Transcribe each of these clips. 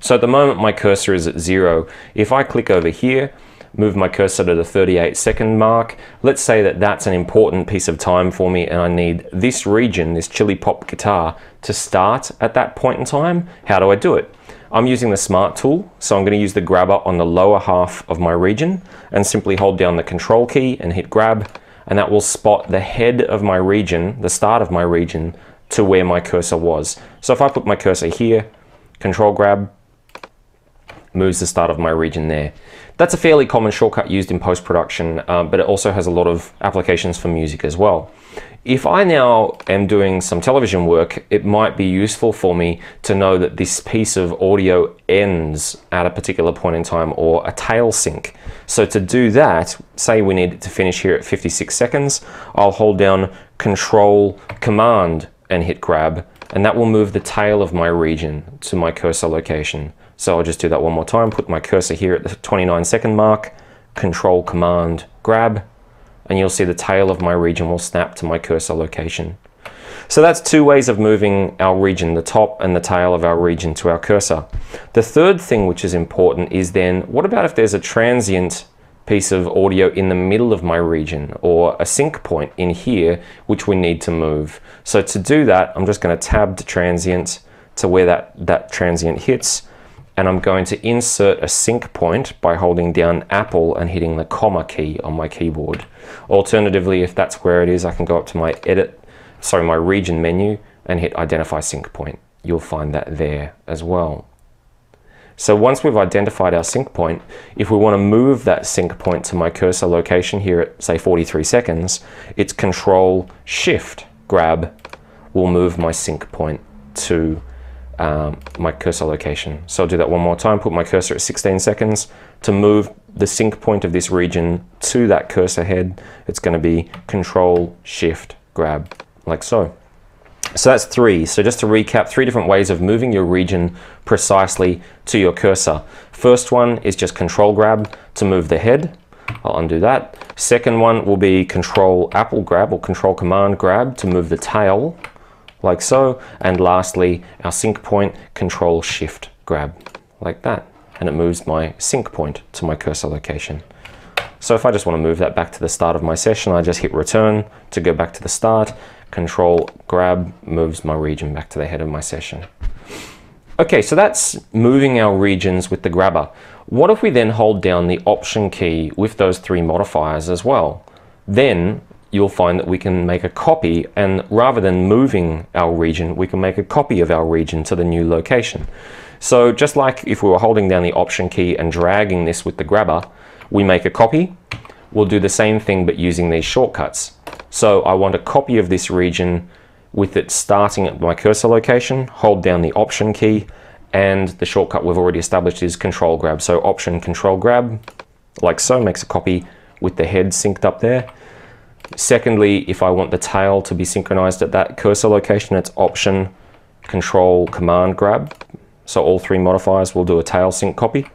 So at the moment my cursor is at 0. If I click over here, move my cursor to the 38-second mark, let's say that that's an important piece of time for me and I need this region, this Chili Pop guitar, to start at that point in time. How do I do it? I'm using the Smart tool, so I'm going to use the grabber on the lower half of my region and simply hold down the Control key and hit grab, and that will spot the head of my region, the start of my region, to where my cursor was. So if I put my cursor here, Control grab, moves the start of my region there. That's a fairly common shortcut used in post-production, but it also has a lot of applications for music as well. If I now am doing some television work, it might be useful for me to know that this piece of audio ends at a particular point in time, or a tail sync. So to do that, say we need it to finish here at 56 seconds, I'll hold down Control Command and hit grab, and that will move the tail of my region to my cursor location. So I'll just do that one more time, put my cursor here at the 29-second mark, Control Command grab, and you'll see the tail of my region will snap to my cursor location. So that's two ways of moving our region, the top and the tail of our region to our cursor. The third thing which is important is then, what about if there's a transient piece of audio in the middle of my region, or a sync point in here which we need to move? So to do that, I'm just going to tab to transient to where that transient hits, and I'm going to insert a sync point by holding down Apple and hitting the comma key on my keyboard. Alternatively, if that's where it is, I can go up to my my region menu and hit identify sync point. You'll find that there as well. So once we've identified our sync point, if we want to move that sync point to my cursor location here at say 43 seconds, it's Control Shift grab will move my sync point to my cursor location. So I'll do that one more time, put my cursor at 16 seconds. To move the sync point of this region to that cursor head, it's going to be Control Shift grab, like so. So that's three. So just to recap, three different ways of moving your region precisely to your cursor. First one is just Control grab to move the head. I'll undo that. Second one will be Control Apple grab or Control Command grab to move the tail, like so. And lastly, our sync point, Control Shift grab, like that. And it moves my sync point to my cursor location. So if I just want to move that back to the start of my session, I just hit return to go back to the start. Control grab moves my region back to the head of my session. Okay, so that's moving our regions with the grabber. What if we then hold down the Option key with those three modifiers as well? Then you'll find that we can make a copy, and rather than moving our region, we can make a copy of our region to the new location. So just like if we were holding down the Option key and dragging this with the grabber, we make a copy. We'll do the same thing but using these shortcuts. So I want a copy of this region with it starting at my cursor location, hold down the Option key, and the shortcut we've already established is Control grab. So Option Control grab, like so, makes a copy with the head synced up there. Secondly, if I want the tail to be synchronized at that cursor location, it's Option Control Command grab. So all three modifiers will do a tail sync copy.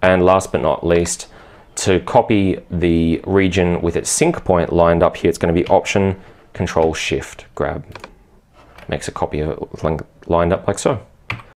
And last but not least, to copy the region with its sync point lined up here, it's going to be Option Control Shift grab. Makes a copy of it lined up like so.